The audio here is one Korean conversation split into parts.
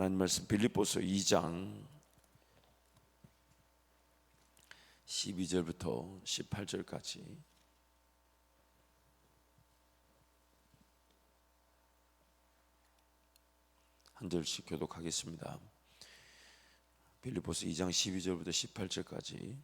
하나님 말씀 빌립보서 2장 12절부터 18절까지 한 절씩 교독하겠습니다. 빌립보서 2장 12절부터 18절까지.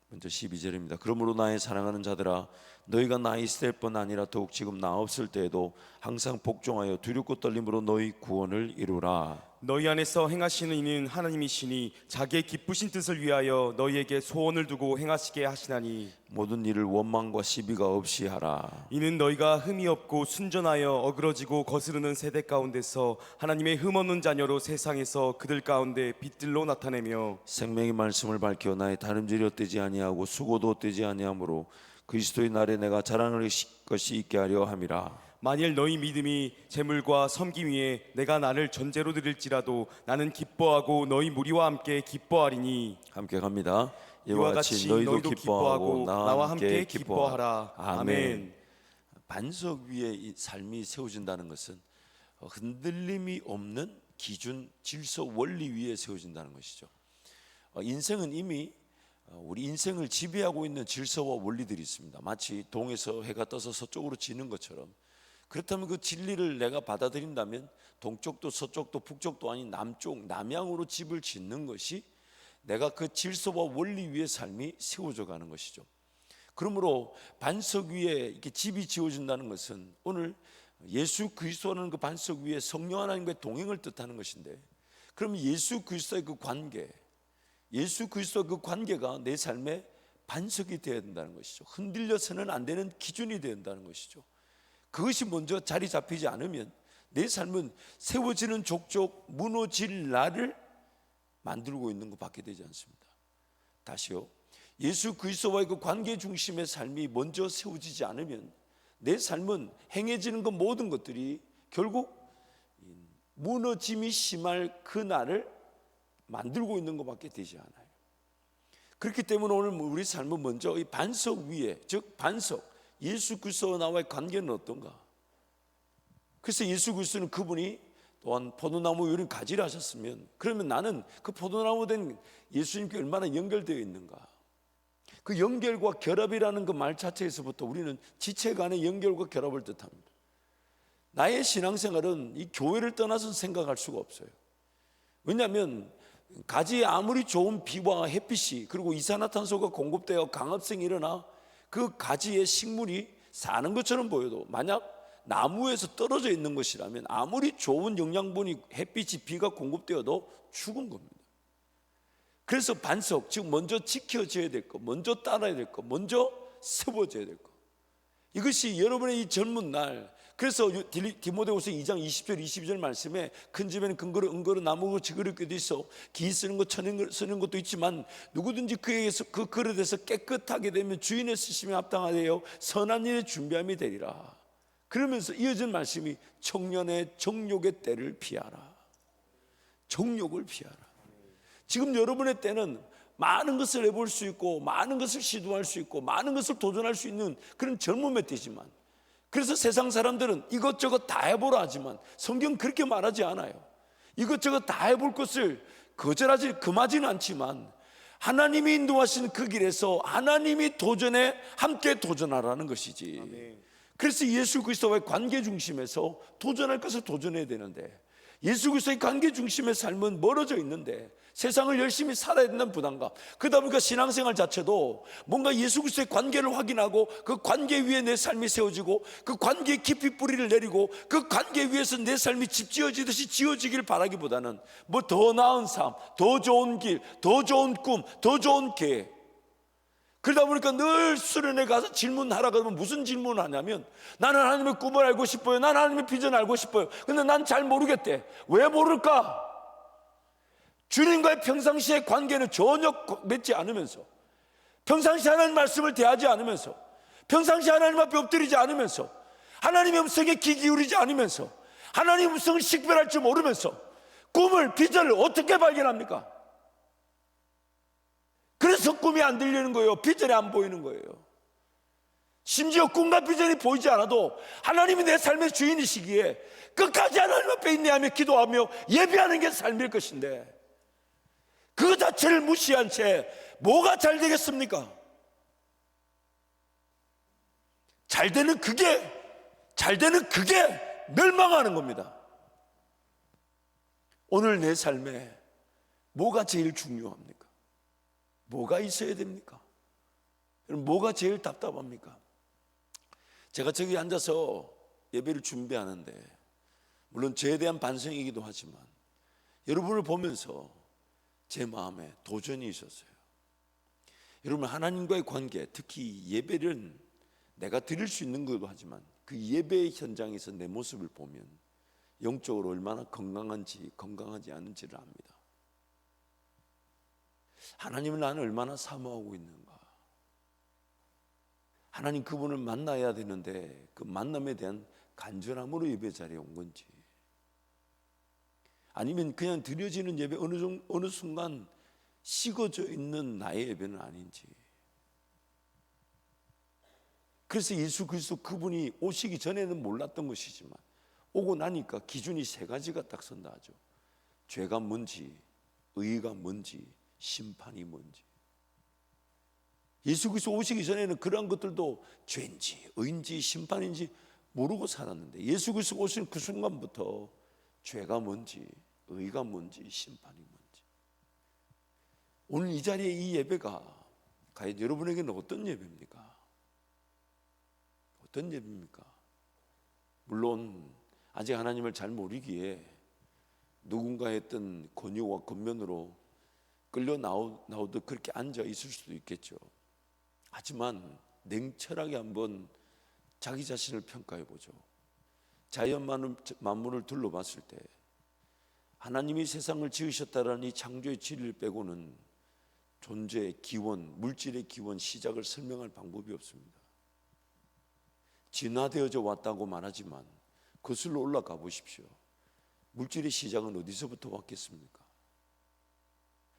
먼저 12절입니다. 그러므로 나의 사랑하는 자들아, 너희가 나 있을 뿐 아니라 더욱 지금 나 없을 때에도 항상 복종하여 두렵고 떨림으로 너희 구원을 이루라. 너희 안에서 행하시는 이는 하나님이시니 자기의 기쁘신 뜻을 위하여 너희에게 소원을 두고 행하시게 하시나니 모든 일을 원망과 시비가 없이 하라. 이는 너희가 흠이 없고 순전하여 어그러지고 거스르는 세대 가운데서 하나님의 흠없는 자녀로 세상에서 그들 가운데 빛들로 나타내며 생명의 말씀을 밝혀 나의 다름질이 헛되지 아니하고 수고도 헛되지 아니하므로 그리스도의 날에 내가 자랑할 것이 있게 하려 함이라. 만일 너희 믿음이 재물과 섬김 위에 내가 나를 전제로 드릴지라도 나는 기뻐하고 너희 무리와 함께 기뻐하리니 함께 갑니다. 이와 같이 너희도 기뻐하고 나와 함께 기뻐하라. 아멘. 반석 위에 이 삶이 세워진다는 것은 흔들림이 없는 기준, 질서, 원리 위에 세워진다는 것이죠. 인생은 이미 우리 인생을 지배하고 있는 질서와 원리들이 있습니다. 마치 동에서 해가 떠서 서쪽으로 지는 것처럼. 그렇다면 그 진리를 내가 받아들인다면 동쪽도 서쪽도 북쪽도 아닌 남쪽, 남향으로 집을 짓는 것이 내가 그 질서와 원리 위의 삶이 세워져 가는 것이죠. 그러므로 반석 위에 이렇게 집이 지어진다는 것은 오늘 예수 그리스도라는 그 반석 위에 성령 하나님과의 동행을 뜻하는 것인데, 그러면 예수 그리스도의 그 관계, 예수 그리스도의 그 관계가 내 삶의 반석이 되어야 된다는 것이죠. 흔들려서는 안 되는 기준이 되어야 된다는 것이죠. 그것이 먼저 자리 잡히지 않으면 내 삶은 세워지는 족족 무너질 날을 만들고 있는 것밖에 되지 않습니다. 다시요, 예수 그리스도와의 그 관계 중심의 삶이 먼저 세워지지 않으면 내 삶은 행해지는 그 모든 것들이 결국 무너짐이 심할 그 날을 만들고 있는 것밖에 되지 않아요. 그렇기 때문에 오늘 우리 삶은 먼저 이 반석 위에, 즉 반석, 예수 그리스도와 나와의 관계는 어떤가? 그래서 예수 그리스도는 그분이 또한 포도나무 요린 가지를 하셨으면, 그러면 나는 그 포도나무 된 예수님께 얼마나 연결되어 있는가? 그 연결과 결합이라는 그 말 자체에서부터 우리는 지체 간의 연결과 결합을 뜻합니다. 나의 신앙생활은 이 교회를 떠나서 생각할 수가 없어요. 왜냐하면 가지에 아무리 좋은 비와 햇빛이 그리고 이산화탄소가 공급되어 강합성이 일어나 그 가지에 식물이 사는 것처럼 보여도, 만약 나무에서 떨어져 있는 것이라면 아무리 좋은 영양분이 햇빛이 비가 공급되어도 죽은 겁니다. 그래서 반석, 즉 먼저 지켜져야 될 것, 먼저 따라야 될 것, 먼저 세워져야 될 것, 이것이 여러분의 이 젊은 날, 그래서 디모데후서 2장 20절 22절 말씀에 큰 집에는 큰 그릇, 은그릇, 나무고 지그릇 도 있어 기 쓰는 것, 천연 쓰는 것도 있지만 누구든지 그에게서 그 그릇에서 깨끗하게 되면 주인의 쓰심에 합당하되어 선한 일에 준비함이 되리라. 그러면서 이어진 말씀이 청년의 정욕의 때를 피하라. 정욕을 피하라. 지금 여러분의 때는 많은 것을 해볼 수 있고 많은 것을 시도할 수 있고 많은 것을 도전할 수 있는 그런 젊음의 때지만, 그래서 세상 사람들은 이것저것 다 해보라 하지만 성경은 그렇게 말하지 않아요. 이것저것 다 해볼 것을 금하지는 않지만 하나님이 인도하시는 그 길에서 하나님이 도전에 함께 도전하라는 것이지. 아멘. 그래서 예수 그리스도와의 관계 중심에서 도전할 것을 도전해야 되는데, 예수 그리스도의 관계 중심의 삶은 멀어져 있는데 세상을 열심히 살아야 된다는 부담감, 그러다 보니까 신앙생활 자체도 뭔가 예수 그리스도의 관계를 확인하고 그 관계 위에 내 삶이 세워지고 그 관계에 깊이 뿌리를 내리고 그 관계 위에서 내 삶이 집 지어지듯이 지어지길 바라기보다는 뭐 더 나은 삶, 더 좋은 길, 더 좋은 꿈, 더 좋은 계획, 그러다 보니까 늘 수련회 가서 질문하라 그러면 무슨 질문을 하냐면, 나는 하나님의 꿈을 알고 싶어요, 나는 하나님의 비전을 알고 싶어요. 근데 난 잘 모르겠대. 왜 모를까? 주님과의 평상시의 관계는 전혀 맺지 않으면서, 평상시 하나님 말씀을 대하지 않으면서, 평상시 하나님 앞에 엎드리지 않으면서, 하나님의 음성에 귀 기울이지 않으면서, 하나님의 음성을 식별할 줄 모르면서 꿈을, 비전을 어떻게 발견합니까? 그래서 꿈이 안 들리는 거예요. 비전이 안 보이는 거예요. 심지어 꿈과 비전이 보이지 않아도 하나님이 내 삶의 주인이시기에 끝까지 하나님 앞에 인내하며 기도하며 예배하는 게 삶일 것인데, 그 자체를 무시한 채 뭐가 잘 되겠습니까? 잘 되는 그게 멸망하는 겁니다. 오늘 내 삶에 뭐가 제일 중요합니까? 뭐가 있어야 됩니까? 뭐가 제일 답답합니까? 제가 저기 앉아서 예배를 준비하는데, 물론 저에 대한 반성이기도 하지만 여러분을 보면서 제 마음에 도전이 있었어요. 여러분, 하나님과의 관계, 특히 예배는 내가 드릴 수 있는 것도 하지만 그 예배의 현장에서 내 모습을 보면 영적으로 얼마나 건강한지 건강하지 않은지를 압니다. 하나님을 나는 얼마나 사모하고 있는가. 하나님 그분을 만나야 되는데 그 만남에 대한 간절함으로 예배 자리에 온 건지, 아니면 그냥 드려지는 예배 어느 순간 식어져 있는 나의 예배는 아닌지. 그래서 예수 그리스도 그분이 오시기 전에는 몰랐던 것이지만 오고 나니까 기준이 세 가지가 딱 선다 하죠. 죄가 뭔지, 의가 뭔지, 심판이 뭔지. 예수 그리스도 오시기 전에는 그러한 것들도 죄인지 의인지 심판인지 모르고 살았는데, 예수 그리스도 오신 그 순간부터 죄가 뭔지, 의가 뭔지, 심판이 뭔지. 오늘 이 자리에 이 예배가 과연 여러분에게는 어떤 예배입니까? 어떤 예배입니까? 물론 아직 하나님을 잘 모르기에 누군가의 어떤 권유와 권면으로 끌려 나오듯 그렇게 앉아 있을 수도 있겠죠. 하지만 냉철하게 한번 자기 자신을 평가해 보죠. 자연 만물을 둘러봤을 때 하나님이 세상을 지으셨다라는 이 창조의 진리를 빼고는 존재의 기원, 물질의 기원, 시작을 설명할 방법이 없습니다. 진화되어져 왔다고 말하지만 거슬러 올라가 보십시오. 물질의 시작은 어디서부터 왔겠습니까?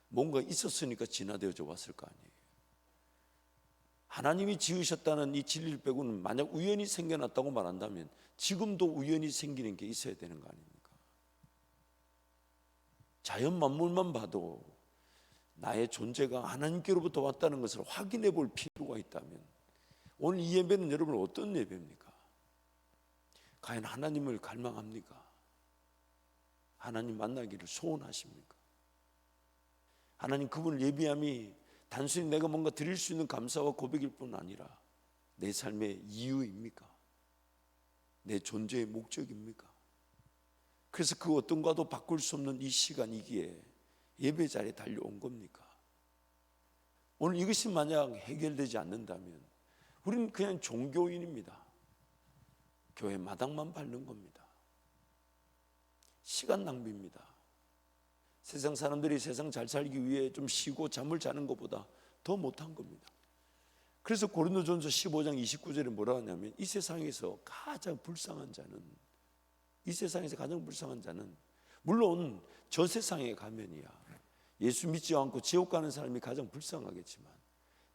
뭔가 있었으니까 진화되어져 왔을 거 아니에요. 하나님이 지으셨다는 이 진리를 빼고는 만약 우연히 생겨났다고 말한다면 지금도 우연히 생기는 게 있어야 되는 거 아닙니까? 자연 만물만 봐도 나의 존재가 하나님께로부터 왔다는 것을 확인해 볼 필요가 있다면 오늘 이 예배는 여러분 어떤 예배입니까? 과연 하나님을 갈망합니까? 하나님 만나기를 소원하십니까? 하나님 그분을 예비함이 단순히 내가 뭔가 드릴 수 있는 감사와 고백일 뿐 아니라 내 삶의 이유입니까? 내 존재의 목적입니까? 그래서 그 어떤 과도 바꿀 수 없는 이 시간이기에 예배 자리에 달려온 겁니까? 오늘 이것이 만약 해결되지 않는다면 우리는 그냥 종교인입니다. 교회 마당만 밟는 겁니다. 시간 낭비입니다. 세상 사람들이 세상 잘 살기 위해 좀 쉬고 잠을 자는 것보다 더 못한 겁니다. 그래서 고린도전서 15장 29절에 뭐라 하냐면 이 세상에서 가장 불쌍한 자는, 이 세상에서 가장 불쌍한 자는, 물론 저 세상에 가면이야 예수 믿지 않고 지옥 가는 사람이 가장 불쌍하겠지만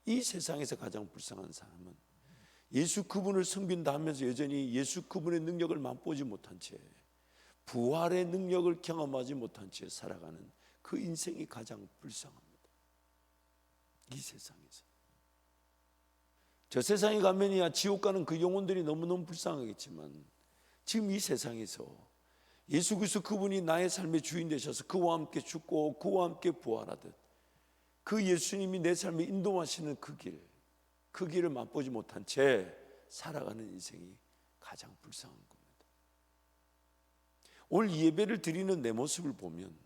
이 세상에서 가장 불쌍한 사람은 예수 그분을 섬긴다 하면서 여전히 예수 그분의 능력을 맛보지 못한 채, 부활의 능력을 경험하지 못한 채 살아가는 그 인생이 가장 불쌍합니다. 이 세상에서. 저 세상에 가면이야 지옥 가는 그 영혼들이 너무너무 불쌍하겠지만 지금 이 세상에서 예수 그리스도 그분이 나의 삶의 주인 되셔서 그와 함께 죽고 그와 함께 부활하듯 그 예수님이 내 삶에 인도하시는 그 길을 맛보지 못한 채 살아가는 인생이 가장 불쌍한 겁니다. 오늘 예배를 드리는 내 모습을 보면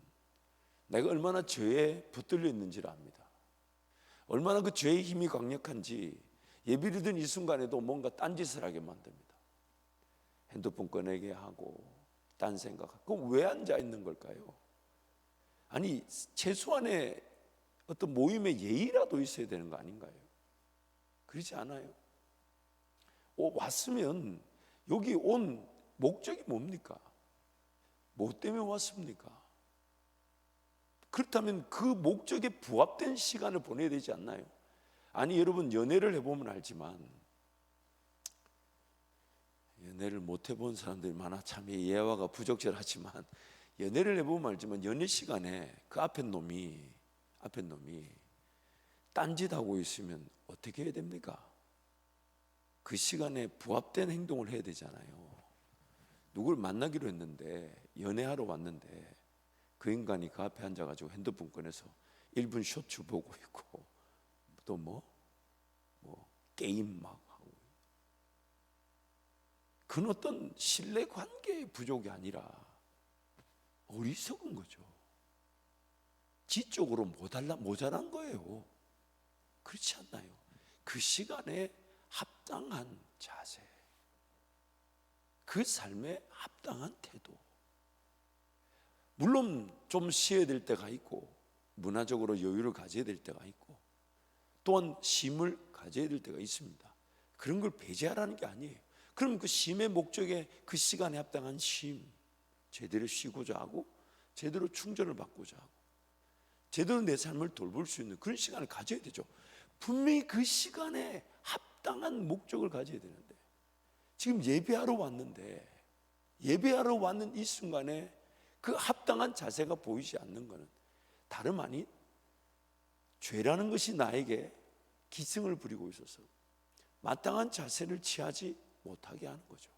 내가 얼마나 죄에 붙들려 있는지를 압니다. 얼마나 그 죄의 힘이 강력한지 예배 드리는 이 순간에도 뭔가 딴짓을 하게 만듭니다. 핸드폰 꺼내게 하고 딴 생각하고. 그럼 왜 앉아 있는 걸까요? 아니 최소한의 어떤 모임의 예의라도 있어야 되는 거 아닌가요? 그렇지 않아요? 왔으면 여기 온 목적이 뭡니까? 뭐 때문에 왔습니까? 그렇다면 그 목적에 부합된 시간을 보내야 되지 않나요? 아니 여러분 연애를 해보면 알지만 연애를 못 해본 사람들이 많아. 참 예화가 부적절하지만 연애를 해보면 알지만 연애 시간에 그 앞에 놈이 딴짓하고 있으면 어떻게 해야 됩니까? 그 시간에 부합된 행동을 해야 되잖아요. 누굴 만나기로 했는데 연애하러 왔는데 그 인간이 그 앞에 앉아가지고 핸드폰 꺼내서 1분 쇼츠 보고 있고 또 뭐 게임 막 하고, 그건 어떤 신뢰 관계의 부족이 아니라 어리석은 거죠. 지적으로 모자란 거예요. 그렇지 않나요? 그 시간에 합당한 자세, 그 삶에 합당한 태도. 물론 좀 쉬어야 될 때가 있고 문화적으로 여유를 가져야 될 때가 있고 또한 쉼을 가져야 될 때가 있습니다. 그런 걸 배제하라는 게 아니에요. 그럼 그 쉼의 목적에 그 시간에 합당한 쉼, 제대로 쉬고자 하고 제대로 충전을 받고자 하고 제대로 내 삶을 돌볼 수 있는 그런 시간을 가져야 되죠. 분명히 그 시간에 합당한 목적을 가져야 되는데 지금 예배하러 왔는데 예배하러 왔는 이 순간에 그 합당한 자세가 보이지 않는 것은 다름 아닌 죄라는 것이 나에게 기승을 부리고 있어서 마땅한 자세를 취하지 못하게 하는 거죠.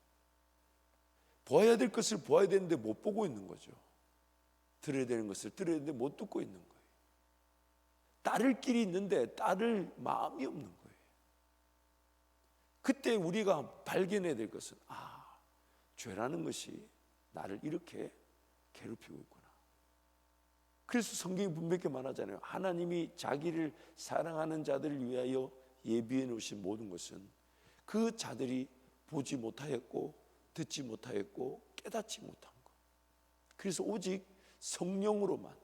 보아야 될 것을 보아야 되는데 못 보고 있는 거죠. 들어야 되는 것을 들어야 되는데 못 듣고 있는 거예요. 따를 길이 있는데 따를 마음이 없는 거예요. 그때 우리가 발견해야 될 것은 죄라는 것이 나를 이렇게 괴롭히고 있구나. 그래서 성경이 분명히 말하잖아요. 하나님이 자기를 사랑하는 자들을 위하여 예비해 놓으신 모든 것은 그 자들이 보지 못하였고 듣지 못하였고 깨닫지 못한 것. 그래서 오직 성령으로만,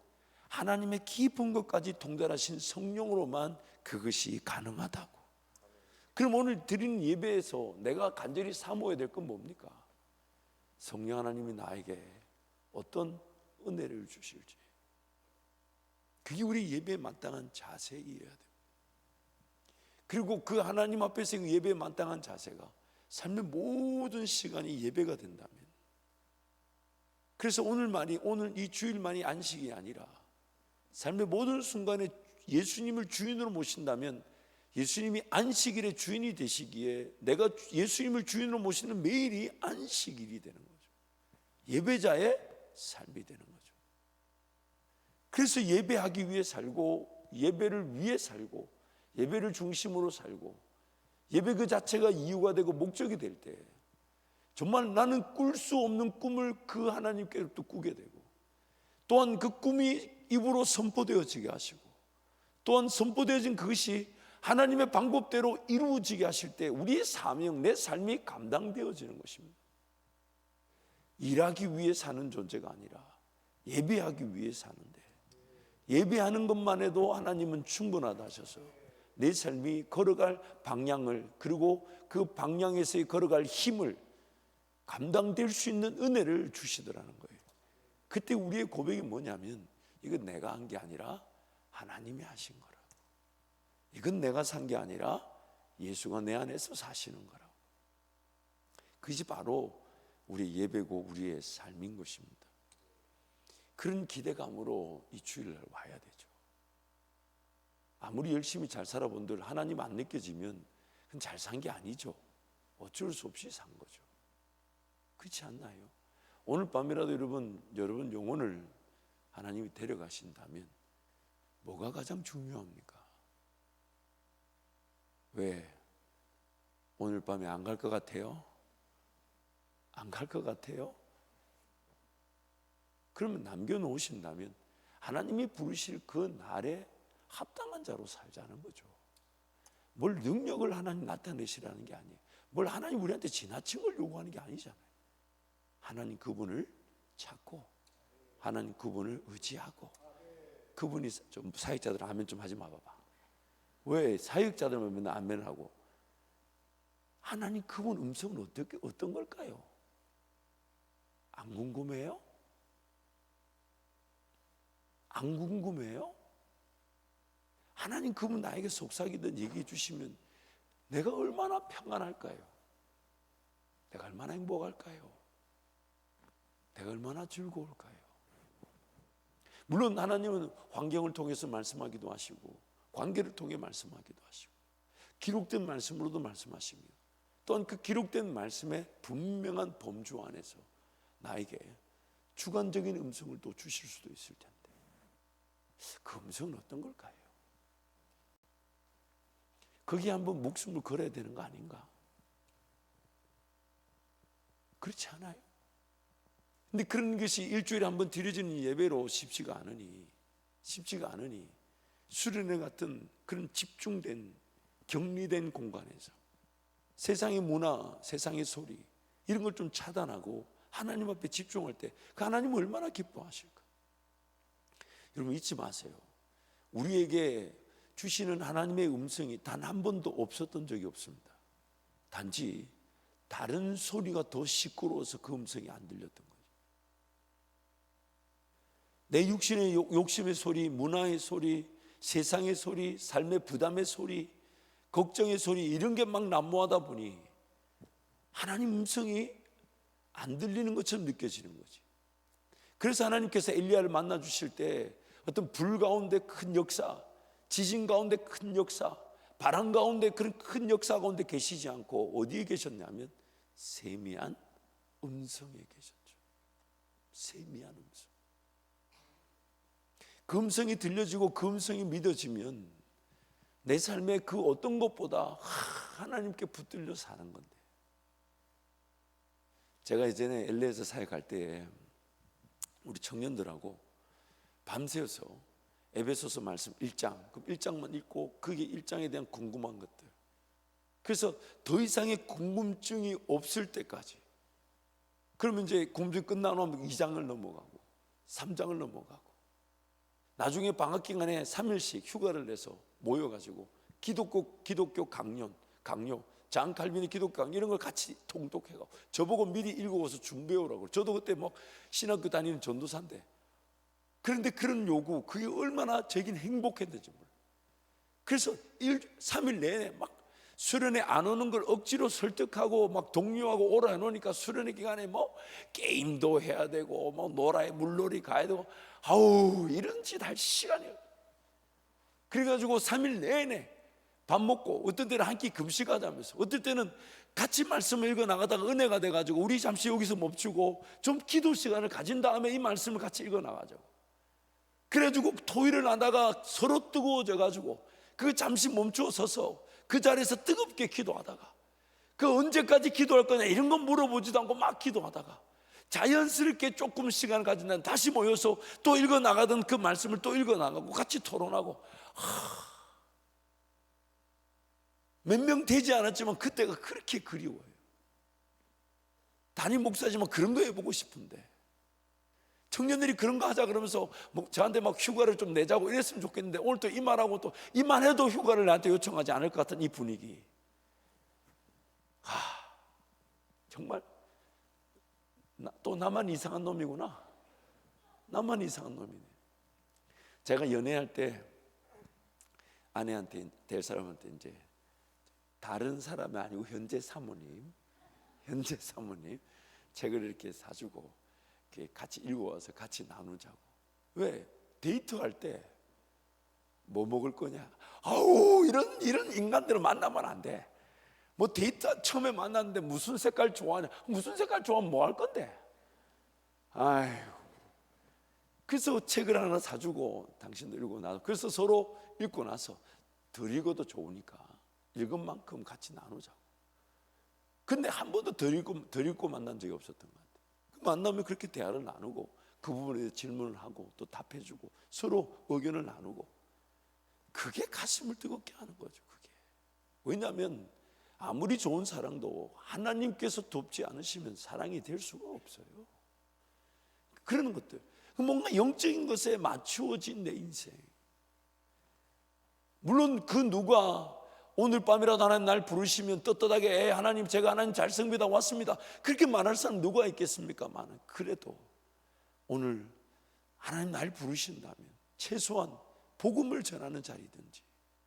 하나님의 깊은 것까지 통달하신 성령으로만 그것이 가능하다고. 그럼 오늘 드리는 예배에서 내가 간절히 사모해야 될 건 뭡니까? 성령 하나님이 나에게 어떤 은혜를 주실지, 그게 우리 예배에 마땅한 자세이어야 됩니다. 그리고 그 하나님 앞에서 예배에 마땅한 자세가 삶의 모든 시간이 예배가 된다면, 그래서 오늘 이 주일만이 안식이 아니라 삶의 모든 순간에 예수님을 주인으로 모신다면 예수님이 안식일의 주인이 되시기에 내가 예수님을 주인으로 모시는 매일이 안식일이 되는 거죠. 예배자의 삶이 되는 거죠. 그래서 예배하기 위해 살고 예배를 위해 살고 예배를 중심으로 살고 예배 그 자체가 이유가 되고 목적이 될 때 정말 나는 꿀 수 없는 꿈을 그 하나님께로부터 꾸게 되고 또한 그 꿈이 입으로 선포되어지게 하시고 또한 선포되어진 그것이 하나님의 방법대로 이루어지게 하실 때 우리의 사명, 내 삶이 감당되어지는 것입니다. 일하기 위해 사는 존재가 아니라 예배하기 위해 사는데, 예배하는 것만 해도 하나님은 충분하다 하셔서 내 삶이 걸어갈 방향을, 그리고 그 방향에서 걸어갈 힘을 감당될 수 있는 은혜를 주시더라는 거예요. 그때 우리의 고백이 뭐냐면 이건 내가 한 게 아니라 하나님이 하신 거라고. 이건 내가 산 게 아니라 예수가 내 안에서 사시는 거라고. 그것이 바로 우리의 예배고 우리의 삶인 것입니다. 그런 기대감으로 이 주일날 와야 되죠. 아무리 열심히 잘 살아본들 하나님 안 느껴지면 그건 잘 산 게 아니죠. 어쩔 수 없이 산 거죠. 그렇지 않나요? 오늘 밤이라도 여러분 영혼을 하나님이 데려가신다면 뭐가 가장 중요합니까? 왜? 오늘 밤에 안 갈 것 같아요? 안 갈 것 같아요? 그러면 남겨놓으신다면 하나님이 부르실 그 날에 합당한 자로 살자는 거죠. 뭘 능력을 하나님 나타내시라는 게 아니에요. 뭘 하나님 우리한테 지나친 걸 요구하는 게 아니잖아요. 하나님 그분을 찾고 하나님 그분을 의지하고, 그분이 좀 사역자들 아멘 좀 하지 마봐봐. 왜 사역자들만 맨날 아멘 하고? 하나님 그분 음성은 어떤 걸까요? 안 궁금해요? 안 궁금해요? 하나님 그분 나에게 속삭이던 얘기해 주시면 내가 얼마나 평안할까요? 내가 얼마나 행복할까요? 내가 얼마나 즐거울까요? 물론 하나님은 환경을 통해서 말씀하기도 하시고 관계를 통해 말씀하기도 하시고 기록된 말씀으로도 말씀하십니다. 또한 그 기록된 말씀의 분명한 범주 안에서 나에게 주관적인 음성을 또 주실 수도 있을 텐데 그 음성은 어떤 걸까요? 거기에 한번 목숨을 걸어야 되는 거 아닌가? 그렇지 않아요? 근데 그런 것이 일주일에 한번 드려지는 예배로 쉽지가 않으니 수련회 같은 그런 집중된 격리된 공간에서 세상의 문화, 세상의 소리 이런 걸 좀 차단하고 하나님 앞에 집중할 때 그 하나님은 얼마나 기뻐하실까? 여러분 잊지 마세요. 우리에게 주시는 하나님의 음성이 단 한 번도 없었던 적이 없습니다. 단지 다른 소리가 더 시끄러워서 그 음성이 안 들렸던 거죠. 내 육신의 욕심의 소리, 문화의 소리, 세상의 소리, 삶의 부담의 소리, 걱정의 소리 이런 게 막 난무하다 보니 하나님 음성이 안 들리는 것처럼 느껴지는 거지. 그래서 하나님께서 엘리야를 만나 주실 때 어떤 불 가운데 큰 역사, 지진 가운데 큰 역사, 바람 가운데 그런 큰 역사 가운데 계시지 않고 어디에 계셨냐면 세미한 음성에 계셨죠. 세미한 음성. 그 음성이 들려지고 그 음성이 믿어지면 내 삶의 그 어떤 것보다 하나님께 붙들려 사는 건데. 제가 예전에 LA에서 사역할 때 우리 청년들하고 밤새워서 에베소서 말씀 1장, 그럼 1장만 읽고 그게 1장에 대한 궁금한 것들. 그래서 더 이상의 궁금증이 없을 때까지. 그러면 이제 궁금증이 끝나면 2장을 넘어가고 3장을 넘어가고 나중에 방학 기간에 3일씩 휴가를 내서 모여가지고 기독교 강요, 장 칼빈의 기독교 강요 이런 걸 같이 통독해가고 저보고 미리 읽어서 준비해오라고. 저도 그때 뭐 신학교 다니는 전도사인데 그런데 그런 요구 그게 얼마나 저에겐 행복했는지 몰라요. 그래서 3일 내내 막 수련회 안 오는 걸 억지로 설득하고 막 독려하고 오라 해놓으니까 수련회 기간에 뭐 게임도 해야 되고 뭐 물놀이 가야 되고 아우 이런 짓 할 시간이 없어요. 그래가지고 3일 내내 밥 먹고 어떤 때는 한 끼 금식하자면서 어떨 때는 같이 말씀을 읽어 나가다가 은혜가 돼가지고 우리 잠시 여기서 멈추고 좀 기도 시간을 가진 다음에 이 말씀을 같이 읽어 나가자고. 그래가지고 토의를 하다가 서로 뜨거워져가지고 그 잠시 멈추어 서서 그 자리에서 뜨겁게 기도하다가 그 언제까지 기도할 거냐 이런 건 물어보지도 않고 막 기도하다가 자연스럽게 조금 시간을 가진 다음에 다시 모여서 또 읽어 나가던 그 말씀을 또 읽어 나가고 같이 토론하고 몇 명 되지 않았지만 그때가 그렇게 그리워요. 담임 목사지만 그런 거 해보고 싶은데 청년들이 그런 거 하자 그러면서 저한테 막 휴가를 좀 내자고 이랬으면 좋겠는데 오늘 또 이 말하고 또 이 말해도 휴가를 나한테 요청하지 않을 것 같은 이 분위기. 정말 또 나만 이상한 놈이구나. 나만 이상한 놈이네. 제가 연애할 때 아내한테 될 사람한테 이제 다른 사람이 아니고 현재 사모님 책을 이렇게 사주고 이렇게 같이 읽어와서 같이 나누자고. 왜? 데이트할 때 뭐 먹을 거냐? 아우 이런 인간들을 만나면 안 돼. 뭐 데이트 처음에 만났는데 무슨 색깔 좋아하냐? 무슨 색깔 좋아하면 뭐 할 건데? 아이고. 그래서 책을 하나 사주고 당신도 읽고 나서 그래서 서로 읽고 나서 덜 읽어도 좋으니까 읽은 만큼 같이 나누자고. 근데 한 번도 덜 읽고 만난 적이 없었던 것 같아요. 만나면 그렇게 대화를 나누고 그 부분에 대해서 질문을 하고 또 답해주고 서로 의견을 나누고 그게 가슴을 뜨겁게 하는 거죠. 그게. 왜냐하면 아무리 좋은 사랑도 하나님께서 돕지 않으시면 사랑이 될 수가 없어요. 그러는 것들 뭔가 영적인 것에 맞추어진 내 인생. 물론 그 누가 오늘 밤이라도 하나님 날 부르시면 떳떳하게 하나님 제가 하나님 잘 섬기다 왔습니다 그렇게 말할 사람 누가 있겠습니까만 그래도 오늘 하나님 날 부르신다면 최소한 복음을 전하는 자리든지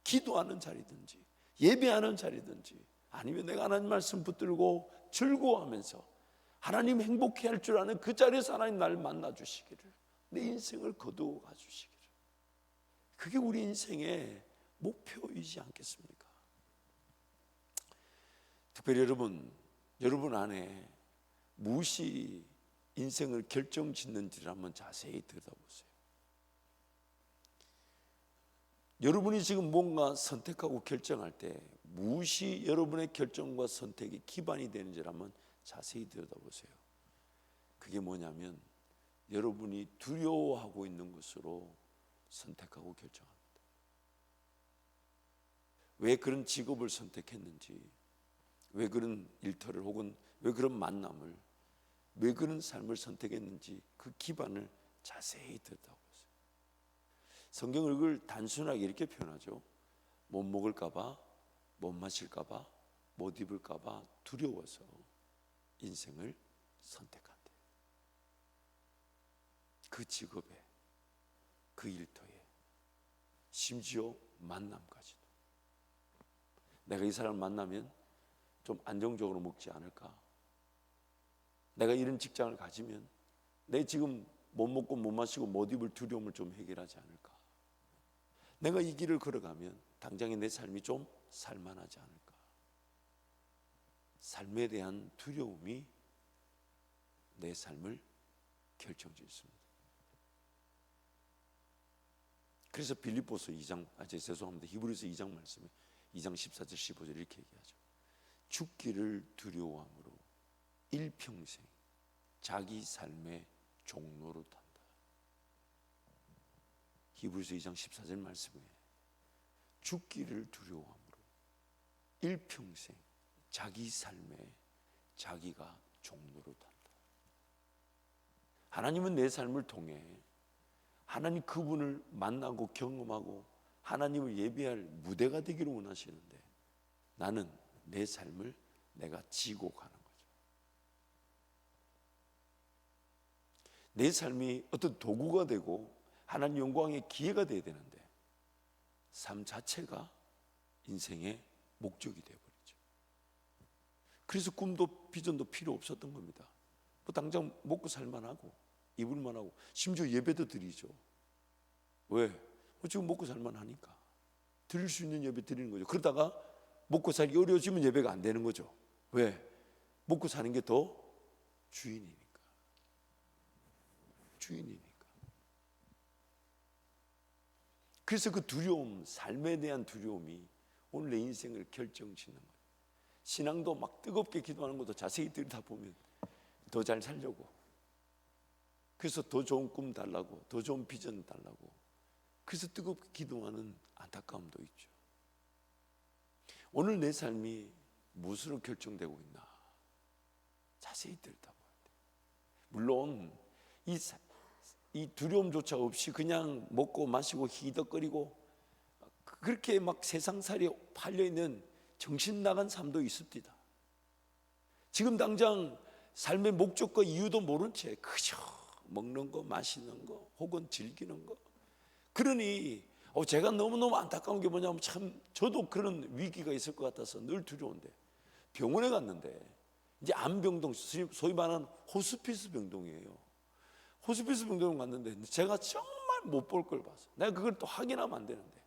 기도하는 자리든지 예배하는 자리든지 아니면 내가 하나님 말씀 붙들고 즐거워하면서 하나님 행복해 할 줄 아는 그 자리에서 하나님 나를 만나 주시기를, 내 인생을 거두어 주시기를. 그게 우리 인생의 목표이지 않겠습니까? 특별히 여러분 안에 무엇이 인생을 결정짓는지를 한번 자세히 들여다보세요. 여러분이 지금 뭔가 선택하고 결정할 때 무엇이 여러분의 결정과 선택의 기반이 되는지를 한번 자세히 들여다보세요. 그게 뭐냐면 여러분이 두려워하고 있는 것으로 선택하고 결정합니다. 왜 그런 직업을 선택했는지, 왜 그런 일터를 혹은 왜 그런 만남을, 왜 그런 삶을 선택했는지 그 기반을 자세히 들여다보세요. 성경을 그걸 단순하게 이렇게 표현하죠. 못 먹을까 봐, 못 마실까 봐, 못 입을까 봐 두려워서 인생을 선택한대. 그 직업에, 그 일터에, 심지어 만남까지도. 내가 이 사람을 만나면 좀 안정적으로 먹지 않을까? 내가 이런 직장을 가지면 내 지금 못 먹고 못 마시고 못 입을 두려움을 좀 해결하지 않을까? 내가 이 길을 걸어가면 당장에 내 삶이 좀 살만하지 않을까? 삶에 대한 두려움이 내 삶을 결정짓습니다. 그래서 빌립보서 2장, 죄송합니다. 히브리서 2장 말씀에 2장 14절 15절 이렇게 얘기하죠. 죽기를 두려워함으로 일평생 자기 삶의 종로로 탄다. 히브리서 2장 14절 말씀에 죽기를 두려워함으로 일평생 자기 삶에 자기가 종로로 탄다. 하나님은 내 삶을 통해 하나님 그분을 만나고 경험하고 하나님을 예배할 무대가 되기를 원하시는데 나는 내 삶을 내가 지고 가는 거죠. 내 삶이 어떤 도구가 되고 하나님 영광의 기회가 되어야 되는데 삶 자체가 인생의 목적이 되어버리죠. 그래서 꿈도 비전도 필요 없었던 겁니다. 뭐 당장 먹고 살만하고 입을만하고 심지어 예배도 드리죠. 왜? 지금 먹고 살만하니까 드릴 수 있는 예배 드리는 거죠. 그러다가 먹고 살기 어려워지면 예배가 안 되는 거죠. 왜? 먹고 사는 게 더 주인이니까. 그래서 그 두려움, 삶에 대한 두려움이 오늘 내 인생을 결정짓는 거예요. 신앙도 막 뜨겁게 기도하는 것도 자세히 들여다보면 더 잘 살려고, 그래서 더 좋은 꿈 달라고, 더 좋은 비전 달라고, 그래서 뜨겁게 기도하는 안타까움도 있죠. 오늘 내 삶이 무엇으로 결정되고 있나 자세히 들여다봐야 돼요. 물론 이 두려움조차 없이 그냥 먹고 마시고 희덕거리고 그렇게 막 세상살이에 팔려있는 정신 나간 삶도 있습니다. 지금 당장 삶의 목적과 이유도 모른 채 그저 먹는 거 마시는 거 혹은 즐기는 거. 그러니 제가 너무너무 안타까운 게 뭐냐면 참 저도 그런 위기가 있을 것 같아서 늘 두려운데 병원에 갔는데 이제 암병동, 소위 말하는 호스피스 병동이에요. 호스피스 병동에 갔는데 제가 정말 못 볼 걸 봤어요. 내가 그걸 또 확인하면 안 되는데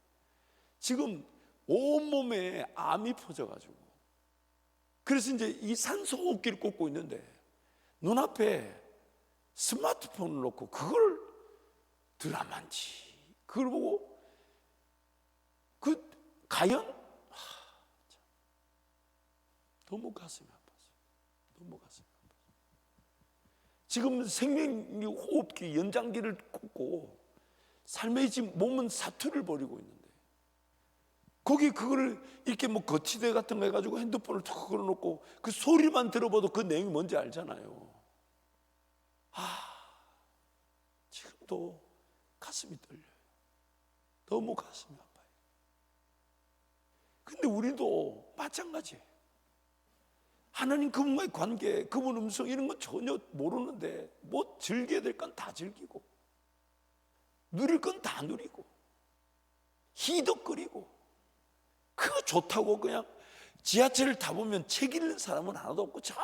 지금 온몸에 암이 퍼져가지고 그래서 이제 이 산소호흡기를 꽂고 있는데 눈앞에 스마트폰을 놓고 그걸 드라마인지 그걸 보고 과연 너무 가슴이 아팠어요. 너무 가슴이 아팠어요. 지금 생명의 호흡기 연장기를 꽂고 삶의 지금 몸은 사투를 벌이고 있는데 거기 그거를 이렇게 뭐 거치대 같은 거 해가지고 핸드폰을 툭 걸어놓고 그 소리만 들어봐도 그 내용이 뭔지 알잖아요. 지금도 가슴이 떨려요. 너무 가슴이 아파요. 근데 우리도 마찬가지예요. 하나님 그분과의 관계, 그분 음성 이런 건 전혀 모르는데 뭐 즐겨야 될 건 다 즐기고 누릴 건 다 누리고 희덕거리고 그거 좋다고 그냥 지하철을 타보면 책 읽는 사람은 하나도 없고 전부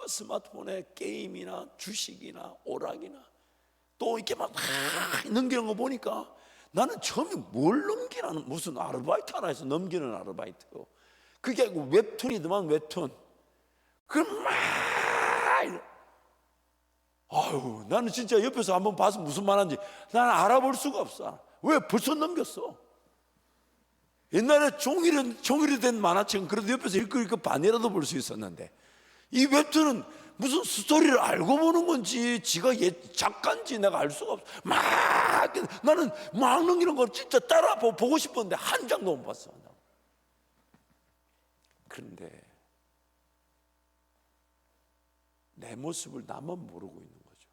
스마트폰에 게임이나 주식이나 오락이나 또 이렇게 막 넘기는 거 보니까 나는 처음에 뭘 넘기라는, 무슨 아르바이트 하나 해서 넘기는 아르바이트요. 그게 아니고 웹툰이더만 웹툰. 그럼 막 아유, 나는 진짜 옆에서 한번 봐서 무슨 말하는지 나는 알아볼 수가 없어. 왜? 벌써 넘겼어. 옛날에 종이로 된 만화책은 그래도 옆에서 읽고 반이라도 볼 수 있었는데, 이 웹툰은 무슨 스토리를 알고 보는 건지 지가 작가인지 내가 알 수가 없어. 나는 막 넘기는 걸 진짜 따라 보고 싶었는데 한 장도 못 봤어. 그런데 내 모습을 나만 모르고 있는 거죠.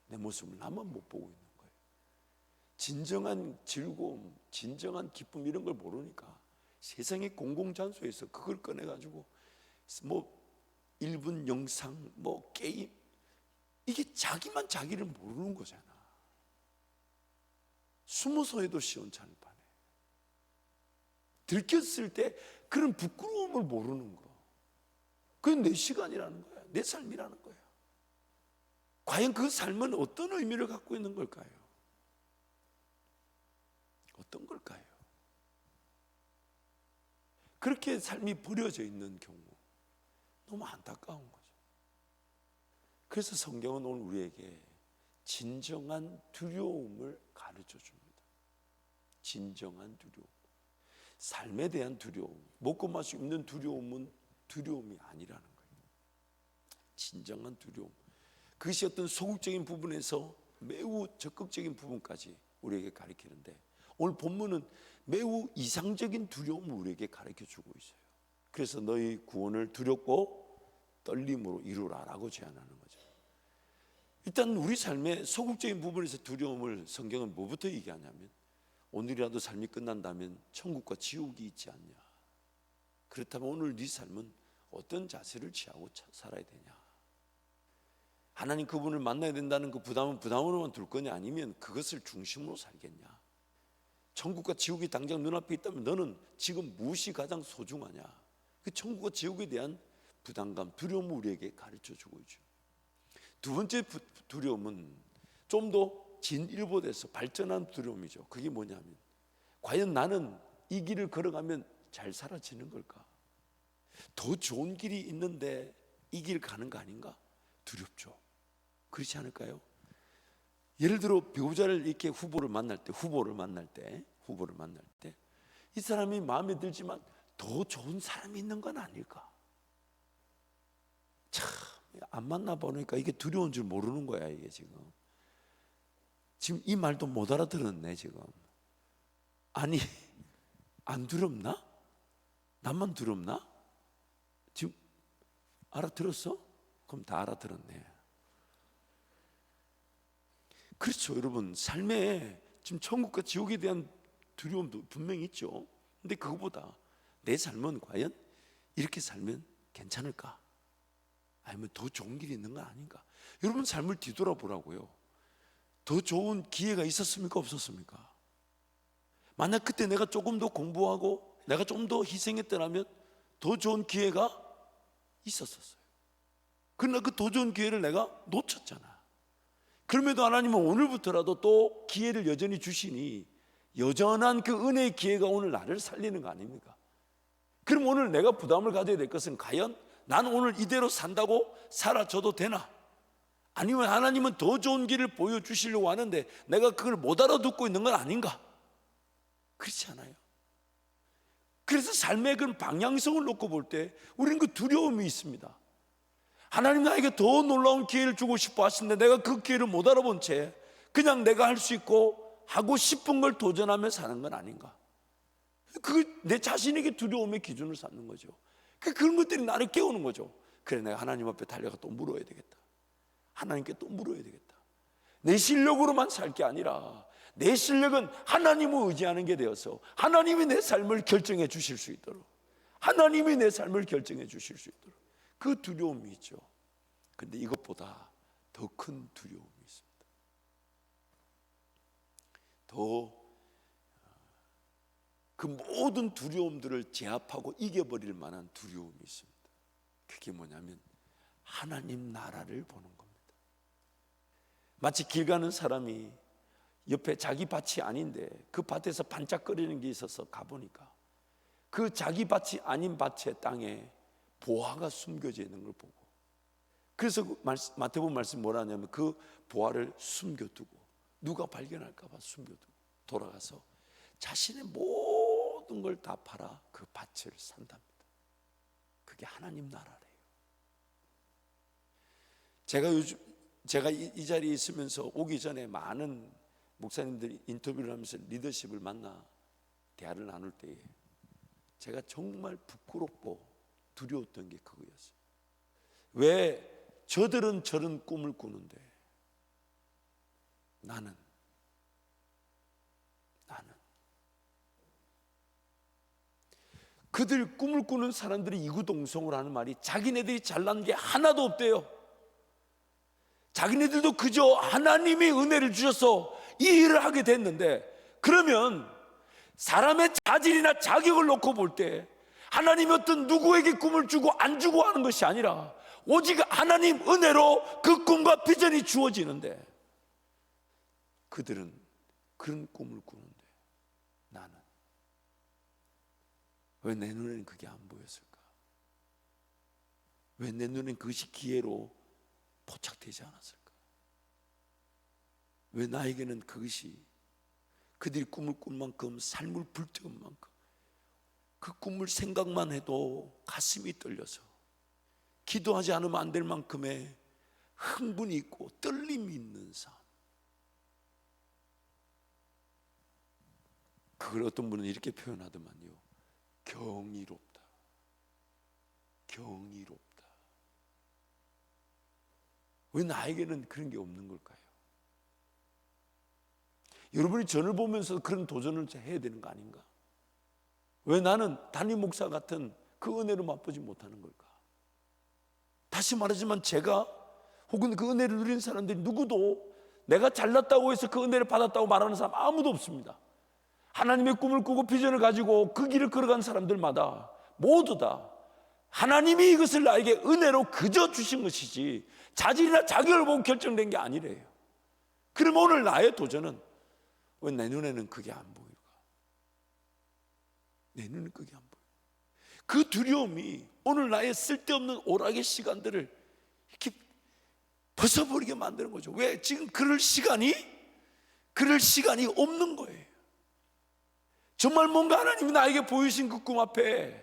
내 모습을 나만 못 보고 있는 거예요. 진정한 즐거움, 진정한 기쁨 이런 걸 모르니까 세상의 공공장소에서 그걸 꺼내가지고 뭐 1분 영상, 뭐 게임, 이게 자기만 자기를 모르는 거잖아. 숨어서 해도 시원찮을 판에 들켰을 때 그런 부끄러움을 모르는 거, 그건 내 시간이라는 거야. 내 삶이라는 거야. 과연 그 삶은 어떤 의미를 갖고 있는 걸까요? 어떤 걸까요? 그렇게 삶이 버려져 있는 경우 너무 안타까운 거죠. 그래서 성경은 오늘 우리에게 진정한 두려움을 가르쳐 줍니다. 진정한 두려움. 삶에 대한 두려움, 먹고 마시고 있는 두려움은 두려움이 아니라는 거예요. 진정한 두려움. 그것이 어떤 소극적인 부분에서 매우 적극적인 부분까지 우리에게 가르치는데, 오늘 본문은 매우 이상적인 두려움을 우리에게 가르쳐 주고 있어요. 그래서 너희 구원을 두렵고 떨림으로 이루라라고 제안하는 거죠. 일단 우리 삶의 소극적인 부분에서 두려움을 성경은 뭐부터 얘기하냐면, 오늘이라도 삶이 끝난다면 천국과 지옥이 있지 않냐. 그렇다면 오늘 네 삶은 어떤 자세를 취하고 살아야 되냐. 하나님 그분을 만나야 된다는 그 부담은 부담으로만 둘 거냐, 아니면 그것을 중심으로 살겠냐. 천국과 지옥이 당장 눈앞에 있다면 너는 지금 무엇이 가장 소중하냐. 그 천국과 지옥에 대한 부담감, 두려움을 우리에게 가르쳐 주고 있죠. 두 번째 두려움은 좀 더 진일보돼서 발전한 두려움이죠. 그게 뭐냐면, 과연 나는 이 길을 걸어가면 잘 살아지는 걸까? 더 좋은 길이 있는데 이 길 가는 거 아닌가? 두렵죠. 그렇지 않을까요? 예를 들어 배우자를 이렇게 후보를 만날 때 이 사람이 마음에 들지만 더 좋은 사람이 있는 건 아닐까? 참, 안 만나보니까 이게 두려운 줄 모르는 거야. 이게 지금 이 말도 못 알아들었네 지금. 아니, 안 두렵나? 나만 두렵나? 지금 알아들었어? 그럼 다 알아들었네. 그렇죠, 여러분. 삶에 지금 천국과 지옥에 대한 두려움도 분명히 있죠. 근데 그거보다 내 삶은 과연 이렇게 살면 괜찮을까? 아니면 더 좋은 길이 있는 건 아닌가? 여러분 삶을 뒤돌아보라고요. 더 좋은 기회가 있었습니까? 없었습니까? 만약 그때 내가 조금 더 공부하고 내가 좀 더 희생했더라면 더 좋은 기회가 있었어요. 그러나 그 더 좋은 기회를 내가 놓쳤잖아. 그럼에도 하나님은 오늘부터라도 또 기회를 여전히 주시니 여전한 그 은혜의 기회가 오늘 나를 살리는 거 아닙니까? 그럼 오늘 내가 부담을 가져야 될 것은, 과연 나는 오늘 이대로 산다고 살아줘도 되나? 아니면 하나님은 더 좋은 길을 보여주시려고 하는데 내가 그걸 못 알아듣고 있는 건 아닌가? 그렇지 않아요? 그래서 삶의 그 방향성을 놓고 볼 때 우리는 그 두려움이 있습니다. 하나님 나에게 더 놀라운 기회를 주고 싶어 하시는데 내가 그 기회를 못 알아본 채 그냥 내가 할 수 있고 하고 싶은 걸 도전하며 사는 건 아닌가? 그 내 자신에게 두려움의 기준을 삼는 거죠. 그런 것들이 나를 깨우는 거죠. 그래, 내가 하나님 앞에 달려가 또 물어야 되겠다. 하나님께 또 물어야 되겠다. 내 실력으로만 살 게 아니라 내 실력은 하나님을 의지하는 게 되어서 하나님이 내 삶을 결정해 주실 수 있도록, 하나님이 내 삶을 결정해 주실 수 있도록, 그 두려움이 있죠. 그런데 이것보다 더 큰 두려움이 있습니다. 더 그 모든 두려움들을 제압하고 이겨버릴 만한 두려움이 있습니다. 그게 뭐냐면 하나님 나라를 보는 겁니다. 마치 길 가는 사람이 옆에 자기 밭이 아닌데 그 밭에서 반짝거리는 게 있어서 가보니까 그 자기 밭이 아닌 밭의 땅에 보화가 숨겨져 있는 걸 보고, 그래서 마태복음 말씀 뭐라 하냐면 그 보화를 숨겨두고, 누가 발견할까 봐 숨겨두고 돌아가서 자신의 모든 걸 다 팔아 그 밭을 산답니다. 그게 하나님 나라래요. 제가 이 자리에 있으면서 오기 전에 많은 목사님들이 인터뷰를 하면서 리더십을 만나 대화를 나눌 때에 제가 정말 부끄럽고 두려웠던 게 그거였어요. 왜 저들은 저런 꿈을 꾸는데 나는 그들 꿈을 꾸는 사람들이 이구동성으로 하는 말이 자기네들이 잘난 게 하나도 없대요. 자기네들도 그저 하나님이 은혜를 주셔서 이 일을 하게 됐는데, 그러면 사람의 자질이나 자격을 놓고 볼 때 하나님이 어떤 누구에게 꿈을 주고 안 주고 하는 것이 아니라 오직 하나님 은혜로 그 꿈과 비전이 주어지는데, 그들은 그런 꿈을 꾸는데 나는 왜 내 눈에는 그게 안 보였을까? 왜 내 눈에는 그것이 기회로 포착되지 않았을까? 왜 나에게는 그것이 그들이 꿈을 꾼 만큼 삶을 불태운 만큼 그 꿈을 생각만 해도 가슴이 떨려서 기도하지 않으면 안 될 만큼의 흥분이 있고 떨림이 있는 삶. 그걸 어떤 분은 이렇게 표현하더만요. 경이롭다. 경이롭다. 왜 나에게는 그런 게 없는 걸까요? 여러분이 저를 보면서 그런 도전을 해야 되는 거 아닌가? 왜 나는 담임 목사 같은 그 은혜를 맛보지 못하는 걸까? 다시 말하지만 제가 혹은 그 은혜를 누린 사람들이 누구도 내가 잘났다고 해서 그 은혜를 받았다고 말하는 사람 아무도 없습니다. 하나님의 꿈을 꾸고 비전을 가지고 그 길을 걸어간 사람들마다 모두 다 하나님이 이것을 나에게 은혜로 그저 주신 것이지 자질이나 자격을 보고 결정된 게 아니래요. 그럼 오늘 나의 도전은 왜 내 눈에는 그게 안 보일까? 내 눈에는 그게 안 보여. 그 두려움이 오늘 나의 쓸데없는 오락의 시간들을 이렇게 벗어버리게 만드는 거죠. 왜? 지금 그럴 시간이 없는 거예요. 정말 뭔가 하나님이 나에게 보이신 그 꿈 앞에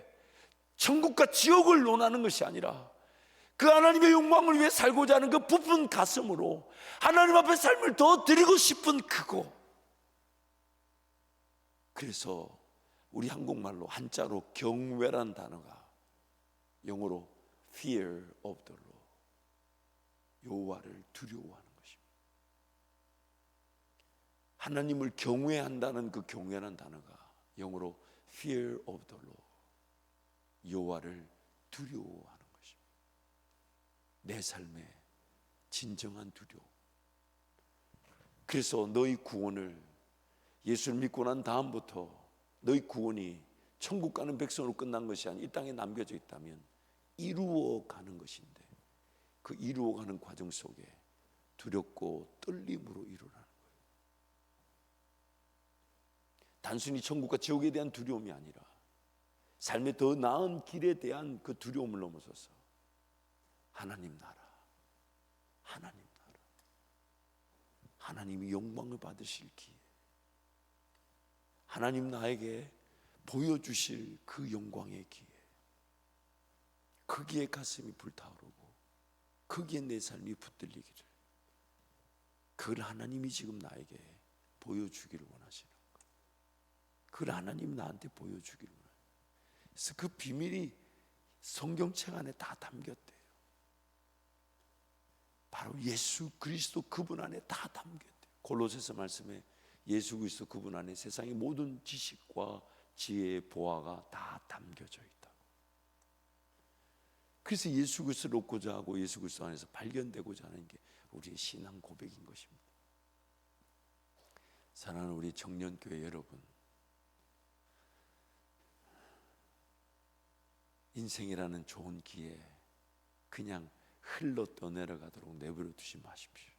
천국과 지옥을 논하는 것이 아니라 그 하나님의 영광을 위해 살고자 하는 그 부푼 가슴으로 하나님 앞에 삶을 더 드리고 싶은 그거. 그래서 우리 한국말로 한자로 경외란 단어가 영어로 fear of the Lord, 여호와를 두려워하는 것입니다. 하나님을 경외한다는 그 경외라는 단어가 영어로 fear of the Lord, 여호와를 두려워하는 것입니다. 내 삶의 진정한 두려움. 그래서 너희 구원을 예수를 믿고 난 다음부터 너희 구원이 천국 가는 백성으로 끝난 것이 아니라 이 땅에 남겨져 있다면 이루어가는 것인데, 그 이루어가는 과정 속에 두렵고 떨림으로 이루라는 거예요. 단순히 천국과 지옥에 대한 두려움이 아니라 삶의 더 나은 길에 대한 그 두려움을 넘어서서 하나님 나라, 하나님 나라, 하나님이 영광을 받으실 기회, 하나님 나에게 보여주실 그 영광의 기회, 거기에 가슴이 불타오르고 거기에 내 삶이 붙들리기를, 그걸 하나님이 지금 나에게 보여주기를 원하시는 것, 그걸 하나님 나한테 보여주기를 원하시는 것. 그래서 그 비밀이 성경책 안에 다 담겼대요. 바로 예수 그리스도 그분 안에 다 담겼대요. 골로새서 말씀에 예수 그리스도 그분 안에 세상의 모든 지식과 지혜의 보화가 다 담겨져 있다고. 그래서 예수 그리스도를 얻고자 하고 예수 그리스도 안에서 발견되고자 하는 게 우리의 신앙 고백인 것입니다. 사랑하는 우리 청년교회 여러분, 인생이라는 좋은 기회 그냥 흘러 떠내려가도록 내버려 두지 마십시오.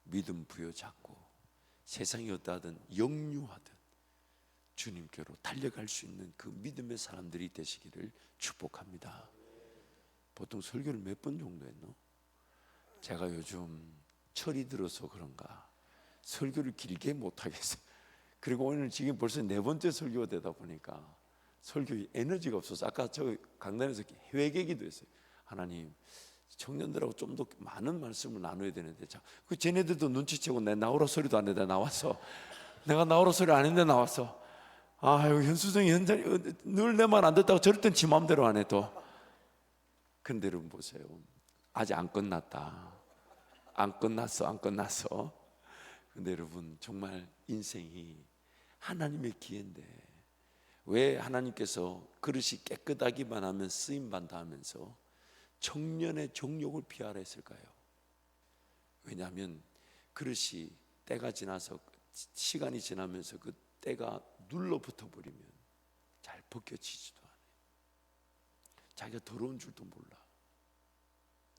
믿음 부여잡고 세상이 어떠하든 역류하든 주님께로 달려갈 수 있는 그 믿음의 사람들이 되시기를 축복합니다. 보통 설교를 몇 번 정도 했노? 제가 요즘 철이 들어서 그런가 설교를 길게 못하겠어요. 그리고 오늘 지금 벌써 4번째 설교가 되다 보니까 설교에 에너지가 없어서 아까 저 강단에서 회개기도 했어요. 하나님, 청년들하고 좀 더 많은 말씀을 나눠야 되는데 그 쟤네들도 눈치채고 내 나오라 소리도 안 했는데 나왔어. 내가 나오라 소리 안 했는데 나왔어. 아유, 현수정이 현장이 늘 내 말 안 듣다고 저럴 땐 지 마음대로 안 해도. 근데 여러분 보세요, 아직 안 끝났다. 안 끝났어. 근데 여러분 정말 인생이 하나님의 기회인데 왜 하나님께서 그릇이 깨끗하기만 하면 쓰임받다 하면서 청년의 정욕을 피하라 했을까요? 왜냐하면 그릇이 때가 지나서 시간이 지나면서 그 때가 눌러붙어 버리면 잘 벗겨지지도 않아요. 자기가 더러운 줄도 몰라.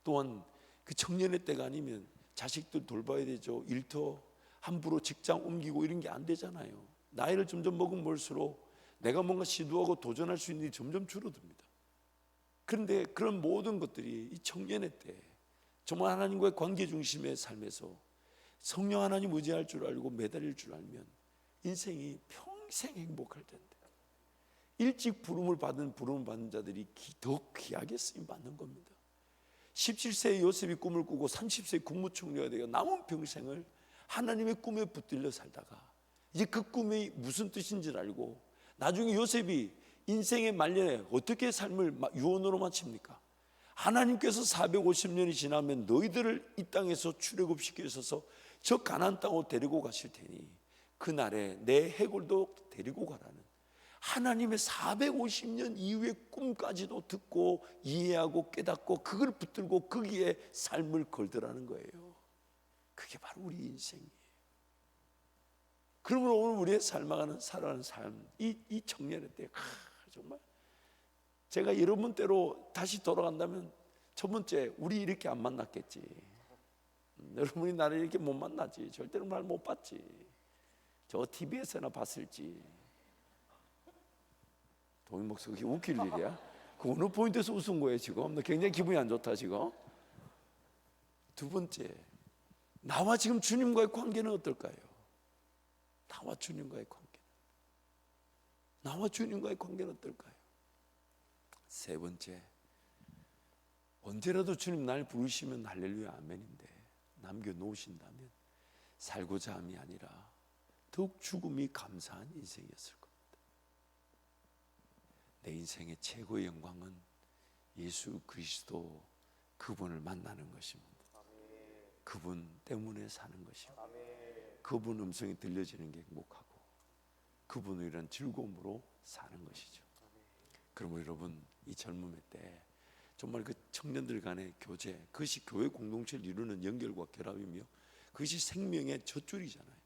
또한 그 청년의 때가 아니면 자식들 돌봐야 되죠. 일터 함부로 직장 옮기고 이런 게 안 되잖아요. 나이를 점점 먹으면 먹을수록 내가 뭔가 시도하고 도전할 수 있는 일이 점점 줄어듭니다. 그런데 그런 모든 것들이 이 청년의 때 정말 하나님과의 관계 중심의 삶에서 성령 하나님 의지할 줄 알고 매달릴 줄 알면 인생이 평생 행복할 텐데, 일찍 부름을 받는 자들이 더 귀하게 쓰임 받는 겁니다. 17세의 요셉이 꿈을 꾸고 30세의 국무총리가 되어 남은 평생을 하나님의 꿈에 붙들려 살다가 이제 그 꿈이 무슨 뜻인지를 알고 나중에 요셉이 인생의 말년에 어떻게 삶을 유언으로 마칩니까? 하나님께서 450년이 지나면 너희들을 이 땅에서 출애굽시켜 주셔서 저 가나안 땅으로 데리고 가실 테니 그날에 내 해골도 데리고 가라는 하나님의 450년 이후의 꿈까지도 듣고 이해하고 깨닫고 그걸 붙들고 거기에 삶을 걸더라는 거예요. 그게 바로 우리 인생이에요. 그러므로 오늘 우리의 살아가는 삶, 이 청년의 때 정말 제가 여러분 때로 다시 돌아간다면 첫 번째, 우리 이렇게 안 만났겠지. 여러분이 나를 이렇게 못 만나지. 절대로 날 못 봤지. 저 TV에서나 봤을지. 동희 목사 그게 웃길 일이야? 그 어느 포인트에서 웃은 거예요 지금? 나 굉장히 기분이 안 좋다 지금. 두 번째, 나와 지금 주님과의 관계는 어떨까요? 나와 주님과의 관계는 어떨까요? 세 번째, 언제라도 주님 날 부르시면 할렐루야 아멘인데 남겨놓으신다면 살고자 함이 아니라 더욱 죽음이 감사한 인생이었을 겁니다. 내 인생의 최고의 영광은 예수 그리스도 그분을 만나는 것입니다. 그분 때문에 사는 것입니다. 그분 음성이 들려지는 게 행복하고 그분을 이런 즐거움으로 사는 것이죠. 그러므로 여러분 이 젊음의 때 정말 그 청년들 간의 교제, 그것이 교회 공동체를 이루는 연결과 결합이며 그것이 생명의 젖줄이잖아요.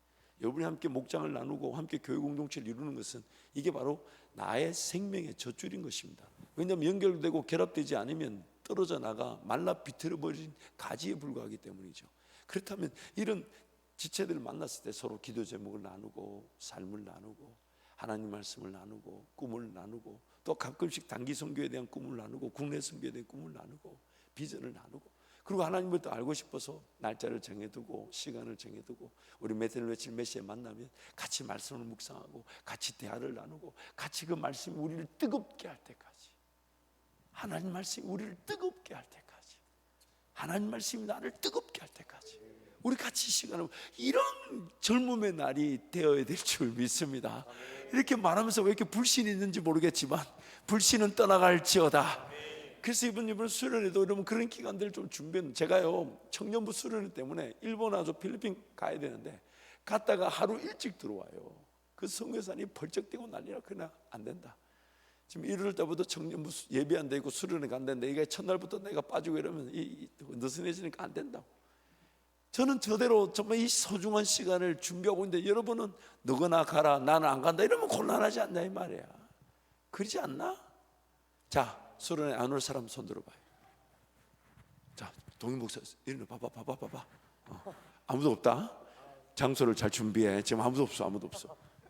여러분이 함께 목장을 나누고 함께 교회 공동체를 이루는 것은 이게 바로 나의 생명의 젖줄인 것입니다. 왜냐하면 연결되고 결합되지 않으면 떨어져 나가 말라 비틀어버린 가지에 불과하기 때문이죠. 그렇다면 이런 지체들을 만났을 때 서로 기도 제목을 나누고 삶을 나누고 하나님 말씀을 나누고 꿈을 나누고 또 가끔씩 단기 선교에 대한 꿈을 나누고 국내 선교에 대한 꿈을 나누고 비전을 나누고 그리고 하나님을 더 알고 싶어서 날짜를 정해두고 시간을 정해두고 우리 며칠 몇 시에 만나면 같이 말씀을 묵상하고 같이 대화를 나누고 같이 그 말씀이 우리를 뜨겁게 할 때까지 하나님 말씀이 우리를 뜨겁게 할 때까지 하나님 말씀이 나를 뜨겁게 할 때까지 우리 같이 시간을 이런 젊음의 날이 되어야 될 줄 믿습니다. 이렇게 말하면서 왜 이렇게 불신이 있는지 모르겠지만 불신은 떠나갈지어다. 그래서 이번 수련회도 여러분 그런 기간들을 좀 준비했는데 제가요 청년부 수련회 때문에 일본 와서 필리핀 가야 되는데 갔다가 하루 일찍 들어와요. 그 선교사님이 벌쩍 뛰고 난리라. 그냥 안 된다. 지금 1월 때부터 청년부 예배 안 되고 수련회 간다는데 이게 첫날부터 내가 빠지고 이러면 느슨해지니까 안 된다고. 저는 저대로 정말 이 소중한 시간을 준비하고 있는데 여러분은 너거나 가라 나는 안 간다 이러면 곤란하지 않나 이 말이야. 그러지 않나? 자, 서른에 안 올 사람 손 들어봐요. 자, 동희 목사 이리 봐봐. 아무도 없다. 장소를 잘 준비해. 지금 아무도 없어.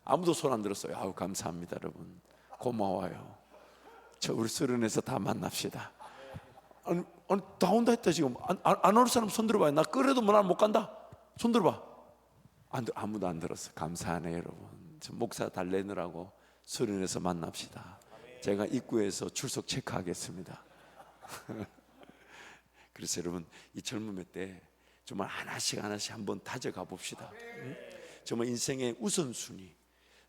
아무도 손 안 들었어요. 아우, 감사합니다, 여러분. 고마워요. 저 우리 서른에서 다 만납시다. 아니 다 온다 했다. 지금 안 올 사람 손 들어봐요. 나 그래도 못 간다. 손 들어봐. 아무도 안 들었어. 감사하네, 여러분. 저 목사 달래느라고 서른에서 만납시다. 제가 입구에서 출석 체크하겠습니다. 그래서 여러분, 이 젊음의 때 정말 하나씩 한번 다져가 봅시다. 정말 인생의 우선순위,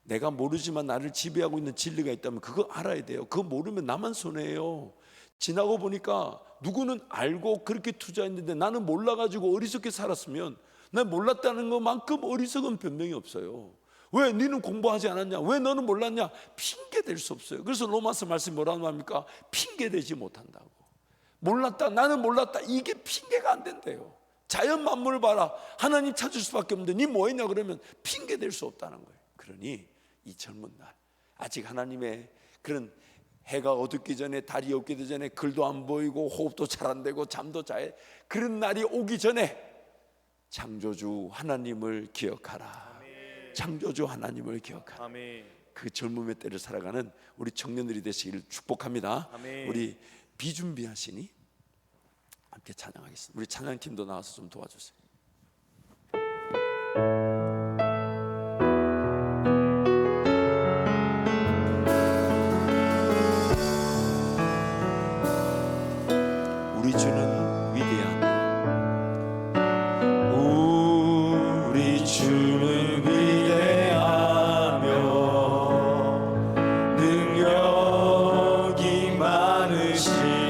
내가 모르지만 나를 지배하고 있는 진리가 있다면 그거 알아야 돼요. 그거 모르면 나만 손해예요. 지나고 보니까 누구는 알고 그렇게 투자했는데 나는 몰라가지고 어리석게 살았으면, 난 몰랐다는 것만큼 어리석은 변명이 없어요. 왜 니는 공부하지 않았냐? 왜 너는 몰랐냐? 핑계 댈 수 없어요. 그래서 로마서 말씀이 뭐라고 합니까? 핑계 대지 못한다고. 몰랐다, 나는 몰랐다, 이게 핑계가 안 된대요. 자연 만물을 봐라. 하나님 찾을 수밖에 없는데 니 뭐 했냐 그러면 핑계 댈 수 없다는 거예요. 그러니 이 젊은 날, 아직 하나님의 그런 해가 어둡기 전에, 달이 없기 전에, 글도 안 보이고 호흡도 잘 안 되고 잠도 잘, 그런 날이 오기 전에 창조주 하나님을 기억하라. 창조주 하나님을 기억하라. 아멘. 그 젊음의 때를 살아가는 우리 청년들이 되시기를 축복합니다. 아멘. 우리 비준비하시니 함께 찬양하겠습니다. 우리 찬양팀도 나와서 좀 도와주세요. 우리 주는 위대하며, 우리 주는 위대하며 능력이 많으시도다.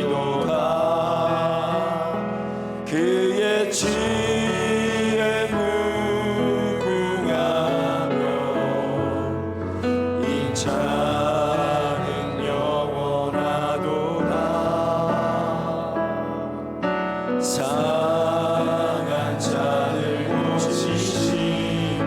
그의 지혜 무궁하며 인자는 영원하도다. 상한 자를 고치시며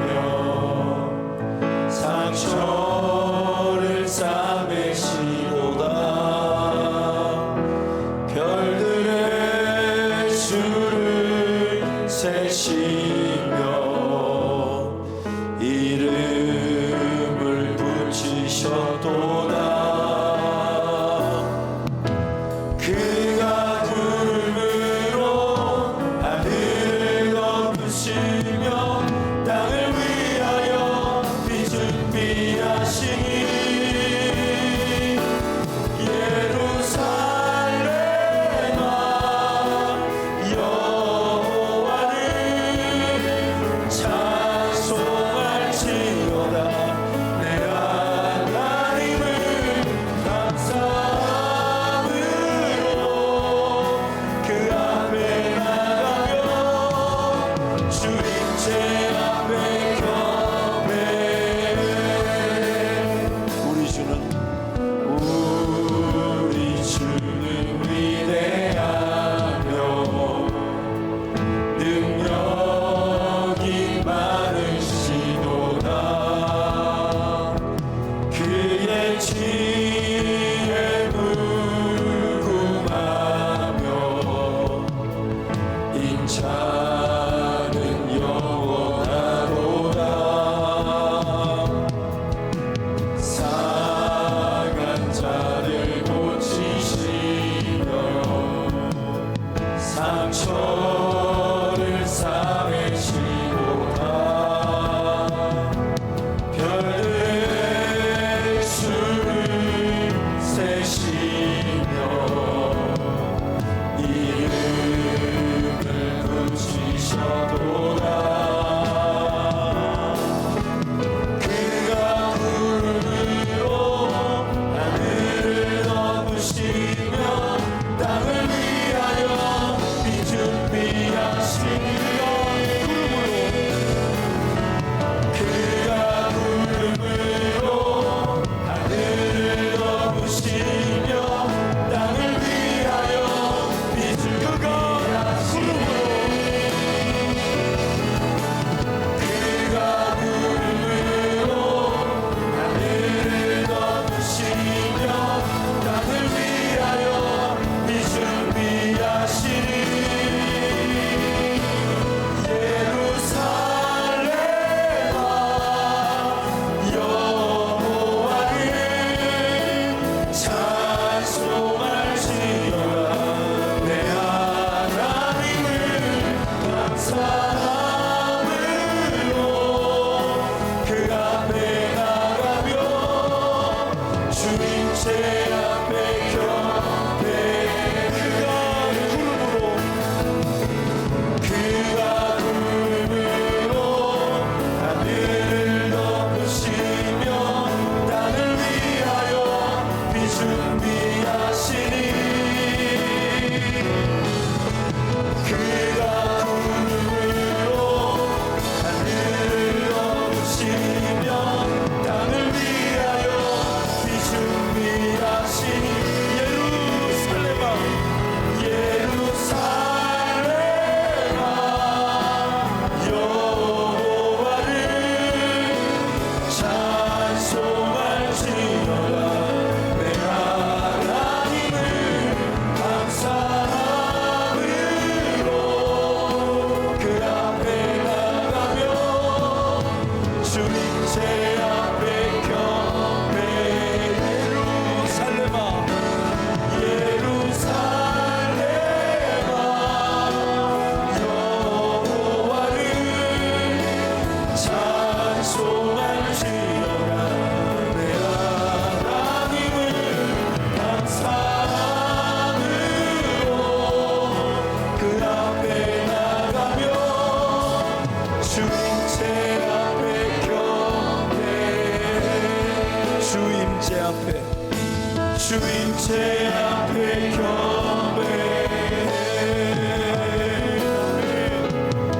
주님체 앞에 경배해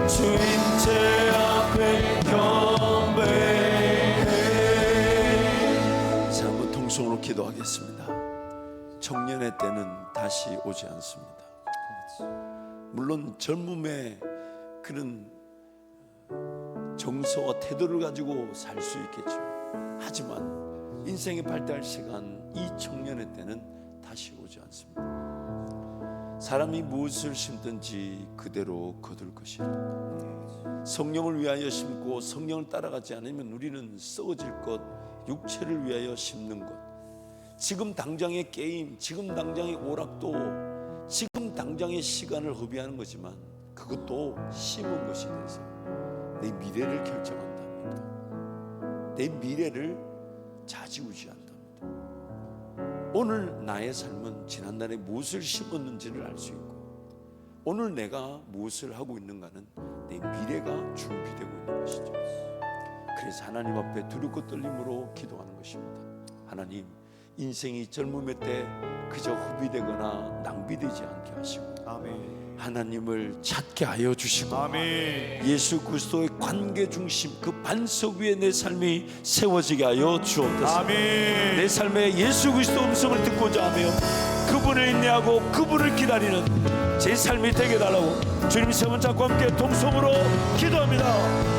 주님체 앞에 경배해. 자, 한번 통성으로 기도하겠습니다. 청년의 때는 다시 오지 않습니다. 물론 젊음의 그런 정서와 태도를 가지고 살 수 있겠죠. 하지만 인생의 발달 시간, 이 청년의 때는 다시 오지 않습니다. 사람이 무엇을 심든지 그대로 거둘 것이라. 성령을 위하여 심고 성령을 따라가지 않으면 우리는 썩어질 것, 육체를 위하여 심는 것, 지금 당장의 게임, 지금 당장의 오락도, 지금 당장의 시간을 허비하는 거지만 그것도 심은 것이 돼서 내 미래를 결정한답니다. 내 미래를 좌지우지한답니다. 오늘 나의 삶은 지난날에 무엇을 심었는지를 알 수 있고, 오늘 내가 무엇을 하고 있는가는 내 미래가 준비되고 있는 것이죠. 그래서 하나님 앞에 두렵고 떨림으로 기도하는 것입니다. 하나님, 인생이 젊음의 때 그저 허비되거나 낭비되지 않게 하시고, 아멘. 하나님을 찾게 하여 주시고, 아멘. 예수 그리스도의 관계 중심 그 반석 위에 내 삶이 세워지게 하여 주옵소서. 아멘. 내 삶에 예수 그리스도 음성을 듣고자 하며 그분을 인내하고 그분을 기다리는 제 삶이 되게 달라고 주님 세 번 잡고 함께 동성으로 기도합니다.